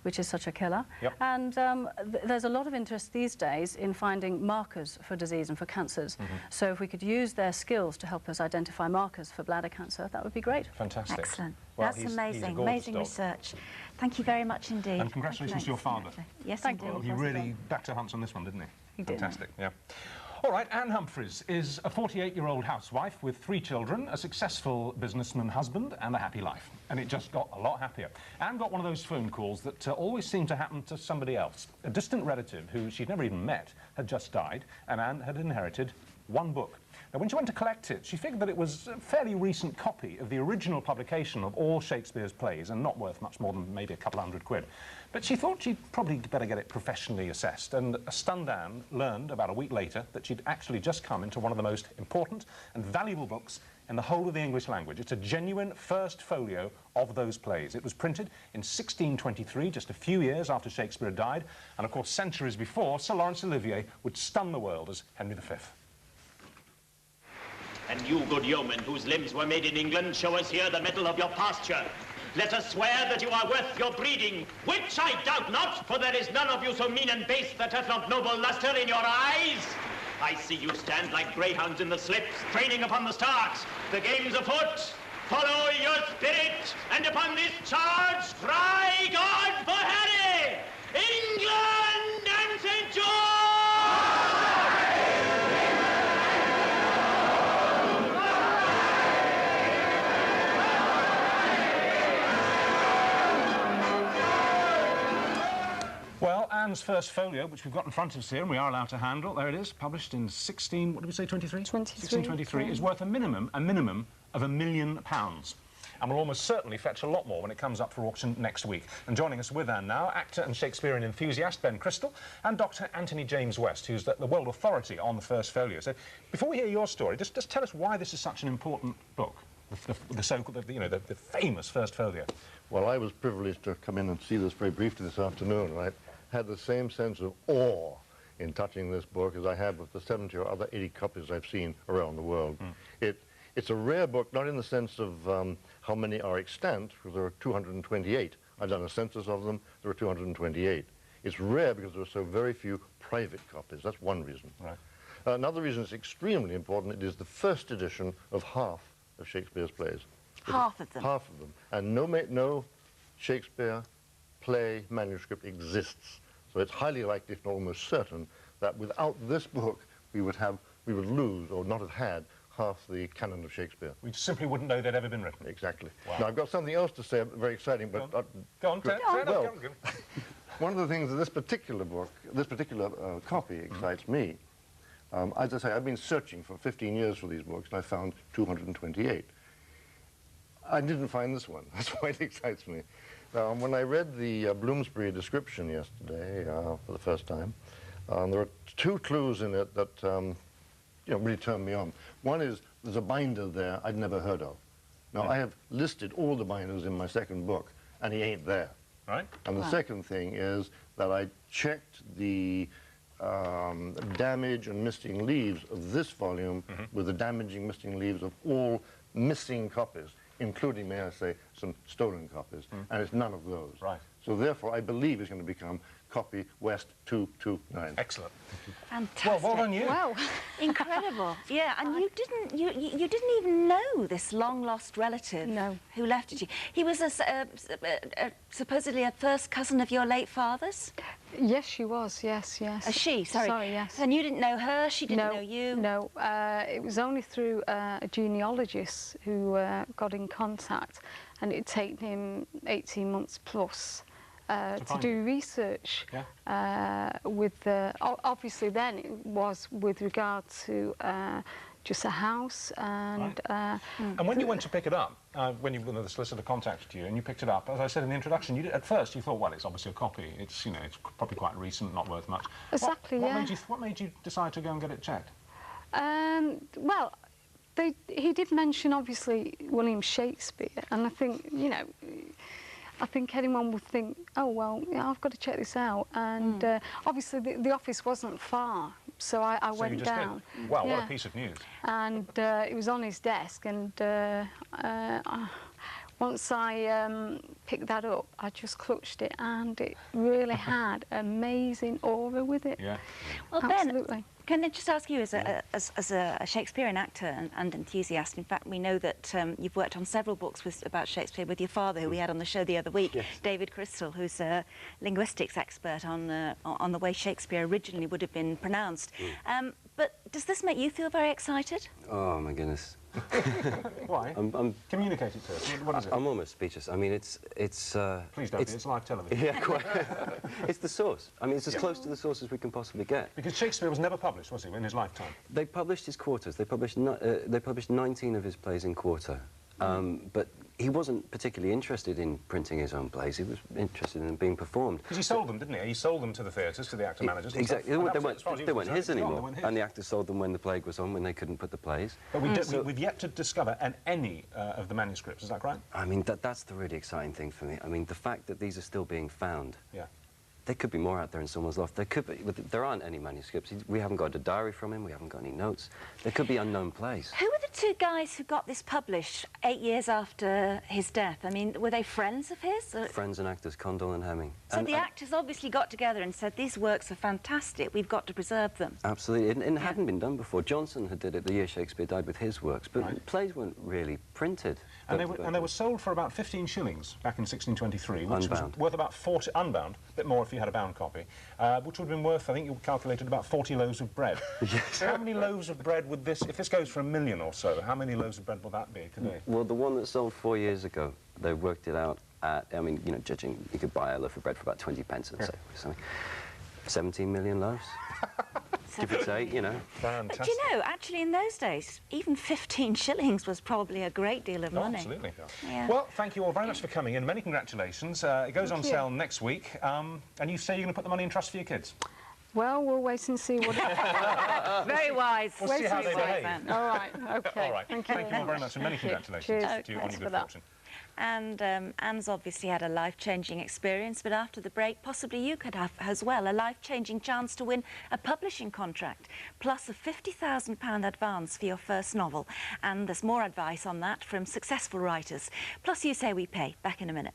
which is such a killer. Yep. And there's a lot of interest these days in finding markers for disease and for cancers. So if we could use their skills to help us identify markers for bladder cancer, that would be great. Fantastic. Excellent. Well, That's amazing. Amazing dog. research. Thank you very much indeed. And congratulations to your father. Yes, Thank you. Well, he really backed her hunts on this one, didn't he? He did. Fantastic, yeah. All right, Anne Humphreys is a 48-year-old housewife with 3 children, a successful businessman husband, and a happy life. And it just got a lot happier. Anne got one of those phone calls that always seem to happen to somebody else. A distant relative who she'd never even met had just died, and Anne had inherited one book. Now, when she went to collect it, she figured that it was a fairly recent copy of the original publication of all Shakespeare's plays, and not worth much more than maybe a couple £100. But she thought she'd probably better get it professionally assessed, and a stunned Anne learned about a week later that she'd actually just come into one of the most important and valuable books in the whole of the English language. It's a genuine first folio of those plays. It was printed in 1623, just a few years after Shakespeare died, and of course centuries before, Sir Laurence Olivier would stun the world as Henry V. And you, good yeomen, whose limbs were made in England, show us here the mettle of your pasture. Let us swear that you are worth your breeding, which I doubt not, for there is none of you so mean and base that hath not noble lustre in your eyes. I see you stand like greyhounds in the slips, training upon the starts. The game's afoot. Follow your spirit, and upon this charge, try God for Harry, England and St. George! Well, Anne's first folio, which we've got in front of us here, and we are allowed to handle, there it is, published in 1623? 1623, is worth a minimum of £1 million. And will almost certainly fetch a lot more when it comes up for auction next week. And joining us with Anne now, actor and Shakespearean enthusiast Ben Crystal, and Dr. Anthony James West, who's the world authority on the first folio. So, before we hear your story, just tell us why this is such an important book, the famous first folio. Well, I was privileged to come in and see this very briefly this afternoon, and I had the same sense of awe in touching this book as I have with the 70 or other 80 copies I've seen around the world. It's a rare book, not in the sense of how many are extant, because there are 228. I've done a census of them, there are 228. It's rare because there are so very few private copies. That's one reason. Right. Another reason it's extremely important, it is the first edition of half of Shakespeare's plays. Half of them? Half of them. And no Shakespeare play manuscript exists. So it's highly likely, if not almost certain, that without this book, we would lose, or not have had, half the canon of Shakespeare. We simply wouldn't know they'd ever been written. Exactly. Wow. Now, I've got something else to say, very exciting, but... Go on. One of the things that this particular book, this particular copy excites me. As I say, I've been searching for 15 years for these books, and I found 228. I didn't find this one. That's why it excites me. When I read the Bloomsbury description yesterday for the first time, there are 2 clues in it that really turned me on. One is there's a binder there I'd never heard of. Now, I have listed all the binders in my second book, and he ain't there. Right. And the second thing is that I checked the damage and missing leaves of this volume with the damaging missing leaves of all missing copies, including, may I say, some stolen copies, and it's none of those. Right. So therefore, I believe it's going to become copy West 229. Excellent. Fantastic. Well done you. Wow. Incredible. Yeah, and you didn't even know this long-lost relative who left it you. He was supposedly a first cousin of your late father's? Yes, she was, yes. A she, sorry. Yes. And you didn't know her, she didn't know you? No, it was only through a genealogist who got in contact, and it'd taken him 18 months plus to do research with obviously then it was with regard to just a house and and when you went to pick it up, when the solicitor contacted you and you picked it up, as I said in the introduction, at first you thought, well, it's obviously a copy, it's it's probably quite recent, not worth much. Exactly. What made you decide to go and get it checked? Well, he did mention obviously William Shakespeare, and I think I think anyone would think, oh, well, I've got to check this out. And obviously the office wasn't far, so I went down. Wow, what a piece of news. And it was on his desk, and once I picked that up, I just clutched it, and it really had amazing aura with it. Yeah. Well, absolutely. Ben, can I just ask you, as a Shakespearean actor and enthusiast, in fact, we know that you've worked on several books about Shakespeare with your father, who we had on the show the other week, David Crystal, who's a linguistics expert on the way Shakespeare originally would have been pronounced. But does this make you feel very excited? Oh, my goodness. Why? Communicate it to us. What is it? I'm almost speechless. I mean, it's Please don't. It's live television. Yeah, quite. It's the source. I mean, it's as close to the source as we can possibly get. Because Shakespeare was never published, was he, in his lifetime? They published his quarters. They published 19 of his plays in quarter. But he wasn't particularly interested in printing his own plays. He was interested in being performed. Because he sold them, didn't he? He sold them to the theatres, to the actor managers. Exactly. They weren't his anymore. And the actors sold them when the plague was on, when they couldn't put the plays. But we've yet to discover any of the manuscripts, is that correct? I mean, that's the really exciting thing for me. I mean, the fact that these are still being found. Yeah. There could be more out there in someone's loft. There could be, but there aren't any manuscripts. We haven't got a diary from him. We haven't got any notes. There could be unknown plays. Who were the two guys who got this published 8 years after his death? I mean, were they friends of his? Friends and actors, Condell and Hemming. So the actors obviously got together and said, these works are fantastic, we've got to preserve them. Absolutely, and it hadn't been done before. Johnson had did it the year Shakespeare died with his works, but plays weren't really printed. And they were sold for about 15 shillings back in 1623, which unbound. was worth about 40, unbound, a bit more if you had a bound copy, which would have been worth, I think you calculated, about 40 loaves of bread. Yes. So how many loaves of bread would this, if this goes for $1 million or so, how many loaves of bread will that be today? Well, the one that sold 4 years ago, they worked it out at, I mean, you know, judging, you could buy a loaf of bread for about 20 pence, let's say, or something. 17 million loaves. Give or take, you know. Fantastic. Do you know, actually, in those days, even 15 shillings was probably a great deal of money. Absolutely. Yeah. Well, thank you all very much for coming in. Many congratulations. It goes on sale next week. And you say you're going to put the money in trust for your kids? Well, we'll wait and see what happens. Very wise. We'll see how they behave. All right, OK. All right. Thank you all very much, and many congratulations to you on your good fortune. And Anne's obviously had a life-changing experience, but after the break, possibly you could have as well a life-changing chance to win a publishing contract, plus a £50,000 advance for your first novel. And there's more advice on that from successful writers. Plus, You Say We Pay. Back in a minute.